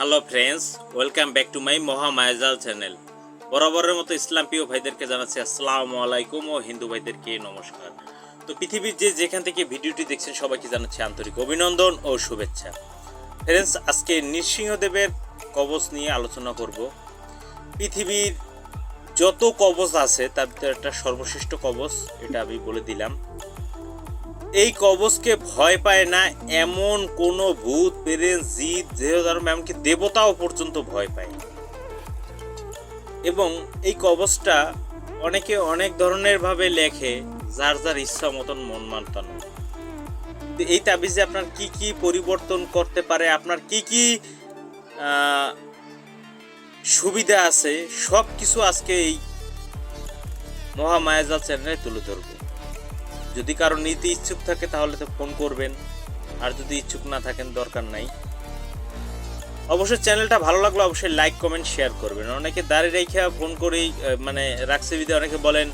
Hello friends, welcome back to my Mahamayajal channel. বরাবরের মতো ইসলাম প্রিয় ভাইদেরকে জানাচ্ছি আসসালামু আলাইকুম ও হিন্দু ভাইদেরকে নমস্কার। তো পৃথিবীর যেখান থেকে ভিডিওটি দেখছেন সবাইকে জানাচ্ছি আন্তরিক অভিনন্দন ও শুভেচ্ছা। ফ্রেন্ডস, আজকে নৃসিংহদেবের কবচ নিয়ে আলোচনা করব। পৃথিবীর যত কবচ আছে তার ভিতরে একটা সর্বশ্রেষ্ঠ কবচ, এটা আমি বলে দিলাম। এই কবচকে ভয় পায় না এমন কোনো ভূত প্রেত জিত ধর্ম, এমনকি দেবতাও পর্যন্ত ভয় পায়। এবং এই কবচটা অনেকে অনেক ধরনের ভাবে লেখে, যার যার ইচ্ছা মতন মন মানতানো। এই তাবিজে আপনার কি কি পরিবর্তন করতে পারে, আপনার কি কি সুবিধা আছে, সব কিছু আজকে এই মহামায়াজাল চ্যানেলে তুলে ধরবো। যদি কারো নিতে ইচ্ছুক থাকে তাহলে তো ফোন করবেন, আর যদি ইচ্ছুক না থাকেন দরকার নাই। অবশ্যই চ্যানেলটা ভালো লাগলে অবশ্যই লাইক কমেন্ট শেয়ার করবেন। অনেকে দাড়ি রেখে ফোন করেই রাখছে বিদে অনেকে বলেন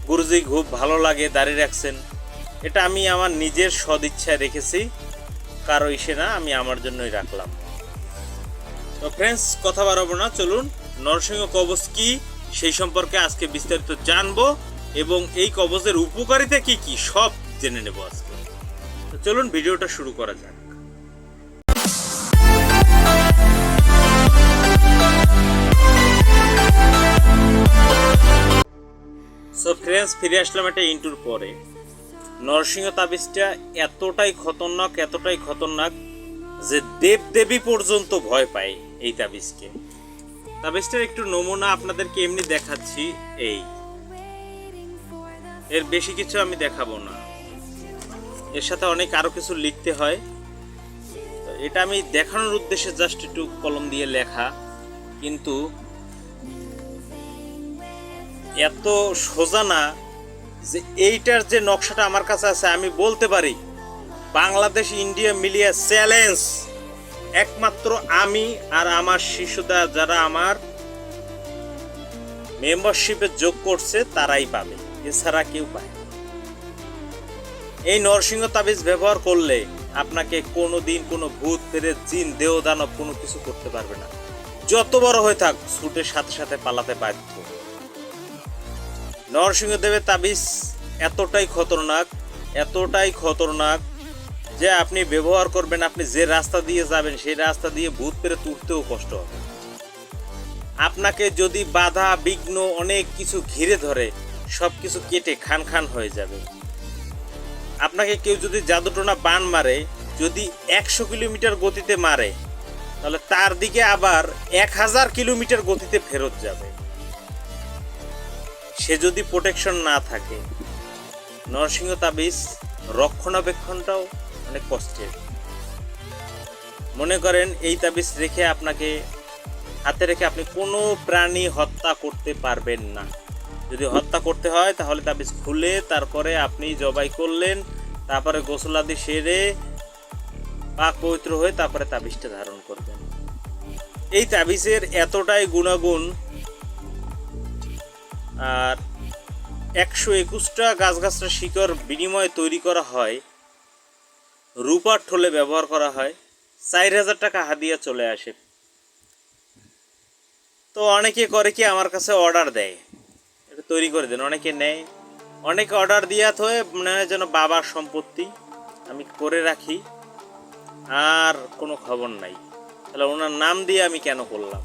গুরুজি খুব ভালো লাগে দাড়ি রাখছেন। এটা আমি আমার নিজের সদিচ্ছায় রেখেছি, কারো ইসে না, আমি আমার জন্যই রাখলাম। তো ফ্রেন্ডস, কথা বাড়াবো না, চলুন নরসিংহ কবচ কি সেই সম্পর্কে আজকে বিস্তারিত জানবো এবং এই কবচের উপকারিতা কি কি সব জেনে নেব আজকে। তো চলুন ভিডিওটা শুরু করা যাক। সো ফ্রেন্ডস, ফিরে আসলাম একটা ইন্টুর পরে। নরসিংহ তাবিজটা এতটাই খতরনাক যে দেবদেবী পর্যন্ত ভয় পায় এই তাবিজকে। তাবিজটার একটু নমুনা আপনাদেরকে এমনি দেখাচ্ছি। এর বেশি কিছু আমি দেখাবো না, এর সাথে অনেক আরো কিছু লিখতে হয়। এটা আমি দেখানোর উদ্দেশ্যে জাস্ট একটু কলম দিয়ে লেখা, কিন্তু এত সোজা না যে এইটার যে নকশাটা আমার কাছে আছে আমি বলতে পারি বাংলাদেশ ইন্ডিয়া মিলিয়ে চ্যালেঞ্জ একমাত্র আমি আর আমার শিশুরা যারা আমার মেম্বারশিপে যোগ করছে তারাই পাবে, এছাড়া কেউ পায়। এই নরসিংহ তাবিজ ব্যবহার করলে আপনাকে কোনোদিন কোনো ভূত প্রেত জিন দেহ দানব কোনো কিছু করতে পারবে না। যত বড় হয়ে থাক ছুটের সাথে সাথে পালাতে বাধ্য। নরসিংহ দেবের তাবিজ এতটাই খতরনাক যে আপনি ব্যবহার করবেন, আপনি যে রাস্তা দিয়ে যাবেন সেই রাস্তা দিয়ে ভূত প্রেত উঠতেও কষ্ট হবে। আপনাকে যদি বাধা বিঘ্ন অনেক কিছু ঘিরে ধরে সব কিছু কেটে খান খান হয়ে যাবে। আপনাকে কেউ যদি জাদুটোনা বান মারে, যদি 100 কিলোমিটার গতিতে মারে, তাহলে তার দিকে আবার 1000 কিলোমিটার গতিতে ফেরত যাবে। সে যদি প্রোটেকশন না থাকে, নরসিংহ তাবিজ রক্ষণাবেক্ষণটাও অনেক কষ্টের। মনে করেন এই তাবিজ রেখে আপনাকে হাতে রেখে আপনি কোনো প্রাণী হত্যা করতে পারবেন না। যদি হত্যা করতে হয় তাহলে তাবিজ খুলে তারপরে আপনি জবাই করলেন, তারপরে গোসলাদি সেরে পাক পবিত্র হয়ে তারপরে তাবিজটা ধারণ করবেন। এই তাবিজের এতটাই গুণাগুণ, আর 121টা গাছগাছরা শিকড় বিনিময়ে তৈরি করা হয়, রূপার ঠোলে ব্যবহার করা হয়, 4000 টাকা হাদিয়া চলে আসে। তো অনেকে করে কি আমার কাছে অর্ডার দেয়, এটা তৈরি করে দেন, অনেকে নেয়, অনেকে অর্ডার দিয়া থয়ে মনে হয় যেন বাবার সম্পত্তি, আমি করে রাখি আর কোনো খবর নাই। তাহলে ওনার নাম দিয়ে আমি কেন করলাম?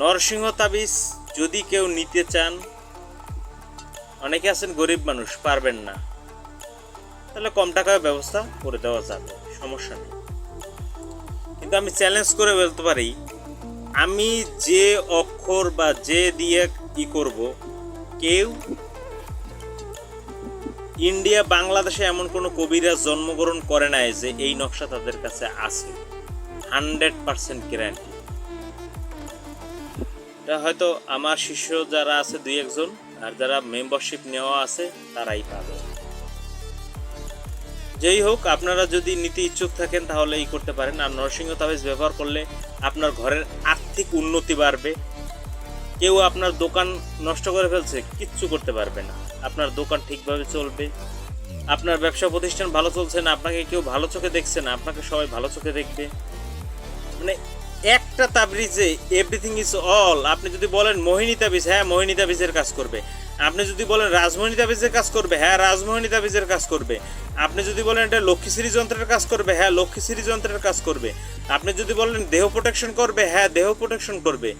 নরসিংহ তাবিজ যদি কেউ নিতে চান, অনেকে আছেন গরিব মানুষ পারবেন না, তাহলে কম টাকায় ব্যবস্থা করে দেওয়া যাবে, সমস্যা নেই। কিন্তু আমি চ্যালেঞ্জ করে বলতে পারি, আমি যে অক্ষর বা যে দিয়ে কি করব, কেউ ইন্ডিয়া বাংলাদেশে এমন কোনো কবিরাজ জন্মগ্রহণ করে নাই যে এই নকশা তাদের কাছে আছে। 100% গ্যারান্টি। এটা হয়তো আমার শিষ্য যারা আছে 2-1 জন, আর যারা মেম্বারশিপ নেওয়া আছে তারাই পাবে। যেই হোক, আপনারা যদি নিতে ইচ্ছুক থাকেন তাহলে এই করতে পারেন। আর নরসিংহ তাবিজ ব্যবহার করলে আপনার ঘরের আর্থিক উন্নতি বাড়বে। কেউ আপনার দোকান নষ্ট করে ফেলছে, কিচ্ছু করতে পারবে না, আপনার দোকান ঠিকভাবে চলবে। আপনার ব্যবসা প্রতিষ্ঠান ভালো চলছে না, আপনাকে কেউ ভালো চোখে দেখছে না, আপনাকে সবাই ভালো চোখে দেখবে। মানে একটা তাবিজে এভরিথিং ইজ অল। আপনি যদি বলেন মোহিনী তাবিজ, হ্যাঁ মোহিনী তাবিজের কাজ করবে। আপনি যদি বলেন রাজমোহিনী তাবিজের কাজ করবে, হ্যাঁ রাজমোহিনী তাবিজের কাজ করবে। আপনি যদি বলেন এটা লক্ষ্মীশ্রী যন্ত্রের কাজ করবে, হ্যাঁ লক্ষ্মীশ্রী যন্ত্রের কাজ করবে। আপনি যদি বলেন দেহ প্রোটেকশন করবে, হ্যাঁ দেহ প্রোটেকশন করবে।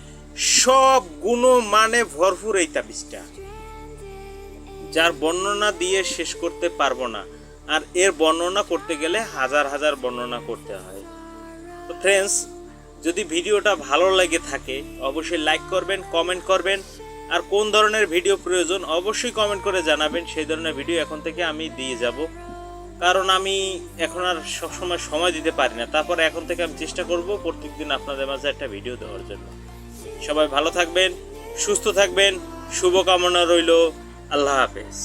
সব গুণ মানে ভরপুর এই তাবিজটা, যার বর্ণনা দিয়ে শেষ করতে পারবো না। আর এর বর্ণনা করতে গেলে হাজার হাজার বর্ণনা করতে হয়। তো ফ্রেন্ডস, যদি ভিডিওটা ভালো লেগে থাকে অবশ্যই লাইক করবেন, কমেন্ট করবেন। আর কোন ধরনের ভিডিও প্রয়োজন অবশ্যই কমেন্ট করে জানাবেন, সেই ধরনের ভিডিও এখন থেকে আমি দিয়ে যাব। কারণ আমি এখন আর সবসময় সময় দিতে পারি না, তারপরে এখন থেকে আমি চেষ্টা করব প্রত্যেকদিন আপনাদের মাঝে একটা ভিডিও দেওয়ার জন্য। সবাই ভালো থাকবেন, সুস্থ থাকবেন, শুভকামনা রইল। আল্লাহ হাফেজ।